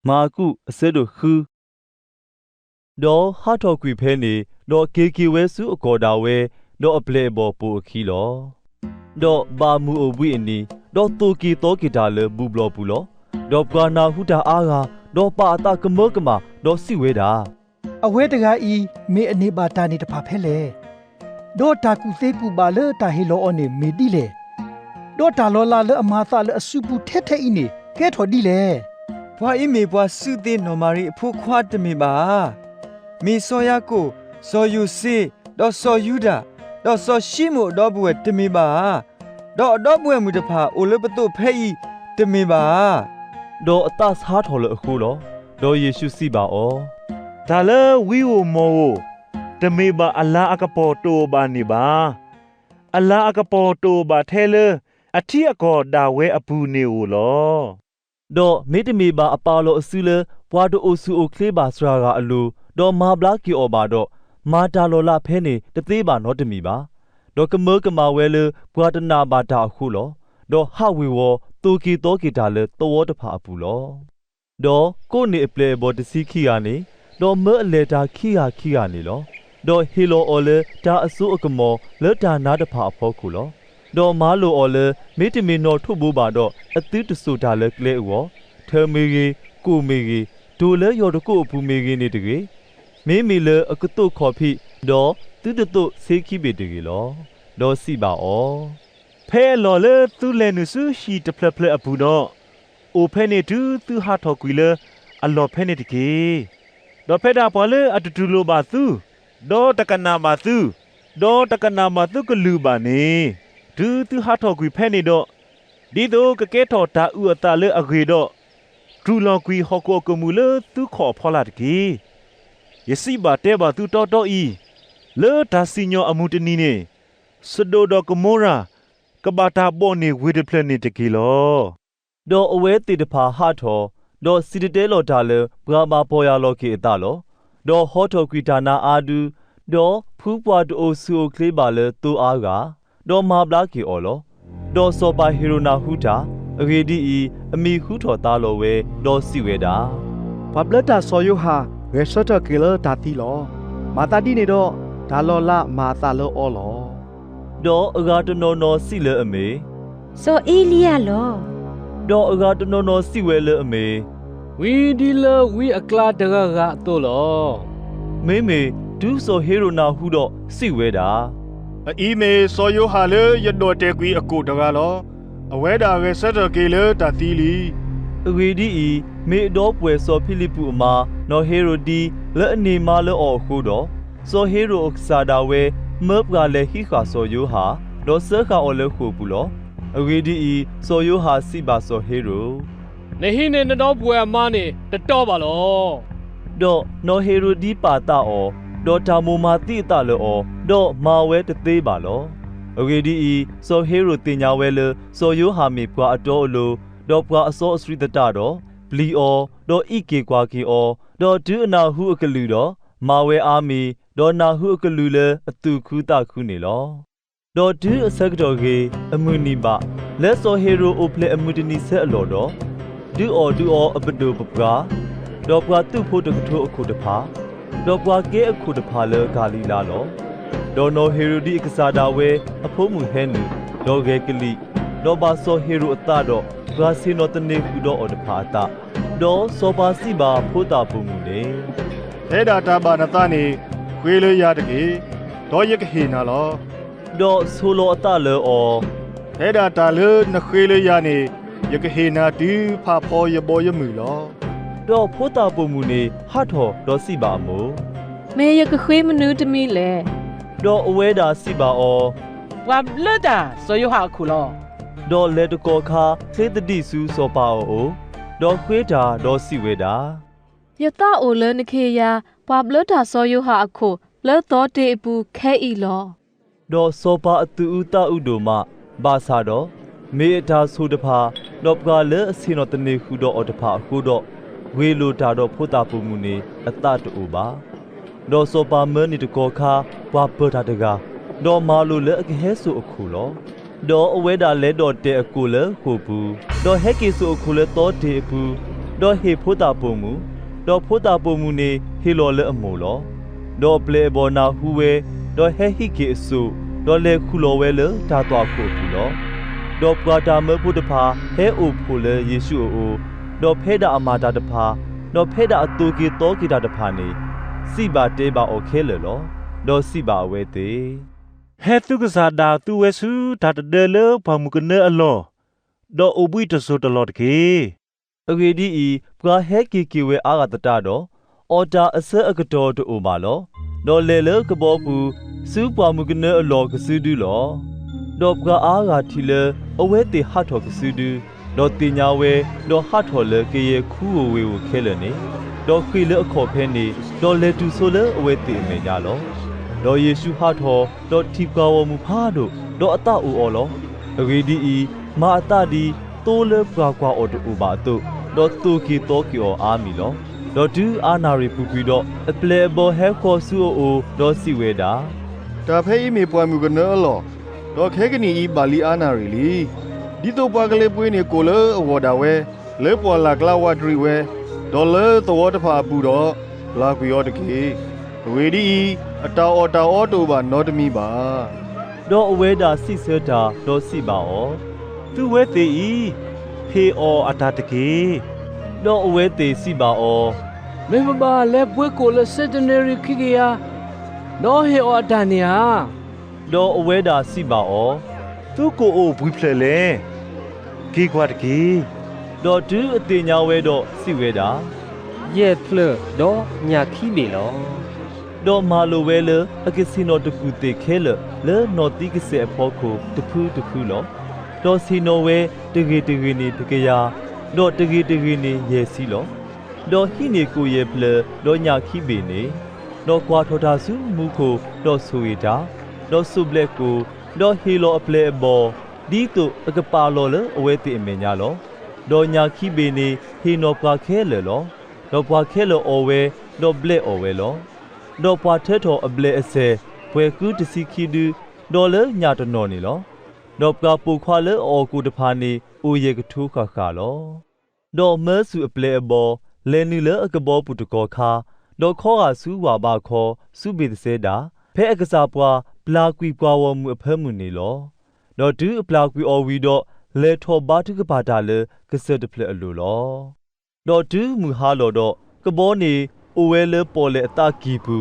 มากุเสดุคือดอฮัทอกวีเพนีดอเกกีเวสุอกอดาเวดออเปลบอปูคีลอดอบามูอวีนีดอตูกีโตกีดาเลบูบลอปูลอดอบกานาหุดาอากาดอปาตากะมกมาดอสิเวดาอเวตกาอีเมอเนบาตานิตะพาเพเลดอตากุเซปูบาเลตาเฮโลอเนเมดิเลดอตาลอลาเลอมาซาเลอสุปูเทเทอีนีแกถอดีเลဘွာအိမေဘွာစုသေးနော်မာရီအဖို့ခွားတမီပါမေစောရကိုစောယူစေတော့စောယူတာတော့စောရှိမှုတော့ဘွယ်တမီပါတော့ဘွယ်မှုတဖာအိုလပတုဖဲဤတမီပါดออตาสาทอเลอคูลอดอเยซูสิบาอဒါလဝီဝမောတမေဘာအလာအကပေါ်တိုဘာနေပါအလာအကပေါ်တိုဘာထဲလအထီအကောဒါဝဲအပူနေဝလောดอเมตมีบาอปาโลอสุเลบวาโดโอซูโอคลีบาสรากาอลูดอมาบลากีออบาดอมาตาโลลาเพเนตะเตบานอตมีบาดอกะเมกะมาเวเลบวาตนาบาดาအခုลอดอหะวีวอตูกีโตกีดาเลตวอตဖာအပူลอดอကိုနေအပလေဘောတစီခီယာနေดอเมอเลตาခီယာနေลอดอเฮโลออเลตาอဆုအကမောเลตานาตဖာအဖောခုลอดอมาโลออเลမေတမီနောထုဘူဘာดอအတိတဆူတာเลကလေဝောเธอมีกีกูมีกีดูเลยอดกูปูมีกีนี่ตะกีမေမီလေအကတုခေါ်ဖိဒေါ်တုတတုစေခိပေတကြီးလောဒေါ်စီပါဩဖဲလော်လေသူလဲနုစုရှိတဖလဖလအပူတော့အိုဖဲနေတူသူဟာထော်ကွီလေအလော်ဖဲနေတကြီးဒေါ်ဖဲတာပေါ်လေအတူတူလိုပါသူဒေါ်တကနာပါသူဒေါ်တကနာပါသူကလူပါနေသူဟာထော်ကွီဖဲနေတော့ဒီတော့ကကဲထော်တာဥအတာလေအခေတော့ထူလော်ကွီဟောကောကမူလေသူခေါ်ဖော်လာတကြီးယစီဘာတဲဘာသူတော်တော်ဤလေဒါစီညောအမှုတနီနေစဒိုဒကမိုရာကဘာတာဘောနေဝေဒပလနေတကီလောဒေါ်အဝဲတေတဖာဟာထော်ဒေါ်စီတတဲလော်ဒါလေဘွာမာပေါ်ရလော်ကေအတလောဒေါ်ဟောထော်ကွီတာနာအာဒူဒေါ်ဖူးပွားတိုဆူကလေးပါလေတူအားကဒေါ်မာဘလာကီအော်လောဒေါ်စောပါဟီရိုနာဟူတာအဂေဒီဤအမီခူထော်သားလော်ဝဲဒေါ်စီဝဲတာပပလတာဆောယိုဟာရေစတာကီလာတာတီလောမာတာဒီနေတော့ဒါလော်လာမာတာလောအော်လောဒေါ်အဂါတနော်နော်စီလေအမေစောအေလီယာလောဒေါ်အဂါတနော်နော်စီဝဲလေအမေဝီဒီလဝီအကလာတကကတိုလောမေမေဒူးဆိုဟီရိုနာဟူတော့စီဝဲတာအီမေစောယိုဟာလေရဒိုတဲကွီအကူတကားလောအဝဲတာပဲဆက်တော့ကေလေတာတီလီအဝေဒီဤမေဒေါ်ပွဲစောဖိလိပူအမာနော်ဟီရိုဒီလဲအနေမလဲအော်ခုတော့စောဟီရိုအခစာဒါဝဲမေဘကလည်းဟိခါစောယိုဟာဒေါ်ဆခါအော်လဲခုပူလောအဝေဒီဤစောယိုဟာစီပါစောဟီရိုနေဟိနေနော်ပွဲအမားနေတတော်ပါလောဒေါ်နော်ဟီရိုဒီပါတာအော်ဒေါ်တာမိုမာတိတလောအော်ဒေါ်မာဝဲတသေးပါလောအဝေဒီဤစောဟီရိုတင်ညာဝဲလေစောယိုဟာမေပွာအတော်အလိုဒေါ်ပွာအစောအစရိတတတော့ဘလီအောဒေါ်ဣကေကွာကီအောဒေါ်ဒူအနာဟုအကလူတော့မာဝဲအာမီဒေါ်နာဟုအကလူလေအတူခူတာခုနေလောဒေါ်ဒူအစကတော်ကေအမှုနီပါလက်စောဟီရိုအိုပလေအမှုတနီဆက်အလော်တော့ဒူအောအပဒိုပပကာဒေါ်ပွာသူ့ဖို့တကထိုးအခုတဖာဒေါ်ပွာကဲအခုတဖာလေဂါလီလာလောဒေါ်နိုဟီရိုဒီအကစားတာဝဲအဖိုးမှုဟဲနူဒေါ်ဂဲကလီဒေါ်ဘာစောဟီရိုအတတော့ဂါစီနိုတနေခုတော့အော်တဖာတာဒေါ်စောပါစီပါဖိုးတာပုံမှုနေဟဲဒါတာဘာနတာနေခွေးလေးရတကေဒေါ်ရကဟေနာလောဒေါ်ဆိုလိုအတလေအော်ဟဲဒါတာလေနခွေးလေးရနေရကဟေနာတူဖာဖောရဘောရမူလောဒေါ်ဖိုးတာပုံမှုနေဟတ်ထော်ဒေါ်စီပါမို့မေယကခွေးမနူးတမီလေဒေါ်အဝဲတာစီပါအော်ဝါဘလတာစောယဟာခုလောဒေါ်လက်တကောခါသေတတိစုစောပါအိုဒေါ်ခွေးတာဒေါ်စီဝဲတာယတာအိုလနခေယာပပလတာစောယဟာအခုလဲတော်တေပူခဲဤလောဒေါ်စောပါအတူဥတာဥဒိုမဘာသာတော့မေအတာဆိုတဖာဒေါ်ပကလဲအစင်တော်တနေခုတော့အော်တဖာအခုတော့ဝေလိုတာတော့ဖိုးတာပူမှုနေအတတူပါဒေါ်စောပါမဲနီတကောခါဘွားပတာတကာဒေါ်မာလိုလဲအကဟဲဆိုအခုလောဒေါ်အဝဲတာလဲဒေါ်တဲအကူလဲခုပူဒေါ်ဟက်ကီဆိုအခုလဲတော်တေပူ ดอเฮโพตาปูมูดอโพตาปูมูเนเฮโลเลอโมลอดอเปลบอนาฮูเวดอเฮฮิเกสุดอเลคุโลเวเลตาตวาโคปูลอดอปกาตาเมพุทธภาเฮอูพูเลเยซูโอดอเพดาอมาตาตภาดอเพดาอตูกีโตกีตาตภานีสิบาเตบาโอเคเลลอดอสิบาเวเตเฮตุกษาดาวตูเวสุดัดเดเลพามุกเนอลอดออุบุยตสุตลอดเกอเวดีอีปกาเฮกีกีเวอากาตตาดอออดาอเซอกะโตตูมาลอดอเลเลกบอปูစုပွားမှုကနေအလောကစုဒူလောဒေါပကအားကထီလေအဝဲတေဟတ်ထောကစုဒူဒေါတင်ညာဝဲဒေါဟတ်ထောလေကေယခူဝေဝခဲလနေဒေါခွေလေအခေါ်ဖဲနေဒေါလေတူဆိုလေအဝဲတေမေညာလောဒေါယေရှုဟတ်ထောဒေါတီကာဝမှုဖားတို့ဒေါအတအူအော်လောအဝေဒီဤမာအတဒီတိုးလေကွာကွာအော်တူပါတုဒေါတူကီတိုကီအောအာမီလောဒေါဒူအာနာရီပူပီဒေါအပလေဘောဟဲခေါ်ဆူအိုဒေါစီဝဲတာตาเพ่อีเมปวยมุกันเนอลอดอเคกนีอีบาลีอานารีลีดิโตปากเลป่วยนี่โกเลอวอดาเวเลปอลากลาวาดรีเวดอเลตวอตฟาปูดอลากุยอตเกเวดีอตาออตาออโตบานอตมีบาดออเวดาสิเซตาดอสิบาอตูเวเตอีเฮออตาตเกดออเวเตสิบาอမေမဘာလဲပွဲကိုလဲစက်တနရီခိကရနော်ဟေအော်ဒန်နီယာดออเวดาสิบาอตูโกโอบุยเพลเลกีกว่าตเกดอดูอติညာဝဲดอสิเวดาရဲ့ဖလတော့ညာခိမေလောดอมาโลเวเลอกิซิโนตกูเตเคเลနော်တိကစေအဖောကိုတဖူးတဖူးလောดอซีโนเวตเกตเกนีตเกยาดอตเกตเกนีเยစီလောดอหินีကိုเยဖလดอညာခိဘေနေดอကွာထောတာစုမူကိုดอဆူဝေတာดอဆုဘလက်ကိုดอဟီလောအပလေဘောဒီတုအကပါလောလအဝဲတိအမေညာလောดอညာခိဘေနေဟီနောပွားခဲလေလောดอပွားခဲလောအဝဲดอဘလက်အဝဲလောดอပွားထဲထောအပလေအစဲဘွယ်ကူးတစီခိဒူดอလညာတနော်နေလောดอပကပူခွာလေအောကူတဖာနေဦးရေကထူးခါခါလောดอမဲစုအပလေဘောလဲနီလအကဘောပုတကောခါดอข้อสุวาบาขอสุบิดเสดาเพ่อกษาปวาปลากุยปวาวมุอเพมุนีลอดอดูปลากุยอวีดอเลทอบาทุกบาดาเลกษตเพลอลูลอดอดูมุฮาลอดอกบอนีโอเวเลปอเลอตากีบู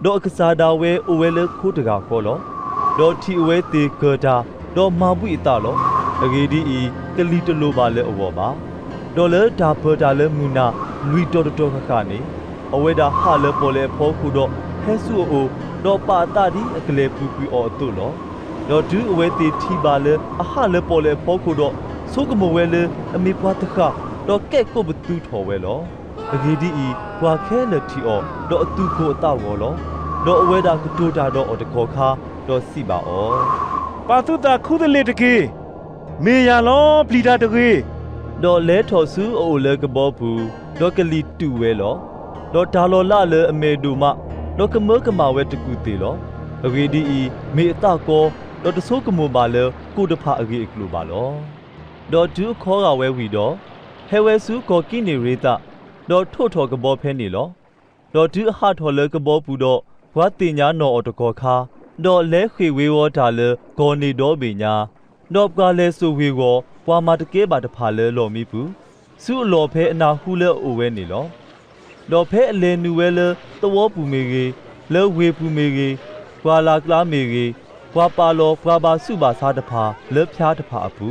ดอกษาดาเวโอเวเลคูตกาขอลอดอทีโอเวเตกดาดอมาบุอิตาลออเกดีอีกะลีตโลบาเลอวบาดอเลดาเปดาเลมุนาลุยตอตอคานีအဝေဒါဟာလပေါ်လေဖောခုတော့ဟဲဆူအိုတော့ပါတာဒီအကလေပူပူအော်တုလောတော့ဒူအဝေတီတီပါလေအဟာလပေါ်လေဖောခုတော့ဆုကမဝဲလေအမေပွားတခတော့ကဲ့ကိုဘတူထော်ဝဲလောအဂီဒီဤဘွာခဲလေတီအော်တော့အတူကိုအတော့ဝောလောတော့အဝေဒါကတူတာတော့တခေါ်ခါတော့စီပါအော်ပါတုတာခုဒလေတကေမေယာလောပလီတာတကေတော့လဲထော်ဆူအိုလေကဘောဘူးတော့ကလီတူဝဲလောတော့ဒါလောလာလေအမေဒူမတော့ကမကမဝဲတကူတေလောအဂေဒီဤမေအတကောတော့တဆိုးကမောပါလေကိုတဖာအဂေကလူပါလောတော့ဒူခေါ်ကဝဲဝီတော့ဟဲဝဲစုကောကိနေရေတာတော့ထို့ထော်ကဘောဖဲနေလောတော့ဒူအဟထော်လေကဘောပူတော့ဝါတင်ညာနော်အတကောခါတော့လဲခွေဝေဝတာလေဂောနေတော့ပေညာတော့ကလဲဆူဝေကောပွာမာတကဲပါတဖာလေလော်မီပူစုအလော်ဖဲအနာဟုလေအိုဝဲနေလောတော့ဖဲအလဲနူဝဲလေသဝပူမေကြီးလဲဝေပူမေကြီးကွာလာကလာမေကြီးကွာပါလောကွာပါစုပါစားတဖာလဲဖျားတဖာအပူ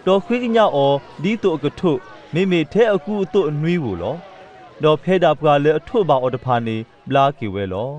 တော့ခွေးကညအော်ဒီတုအကထုမိမိထဲအကူအတုအနွီးဘူးလောတော့ဖဲတာပွာလဲအထုပါအော်တဖာနေဘလာကီဝဲလော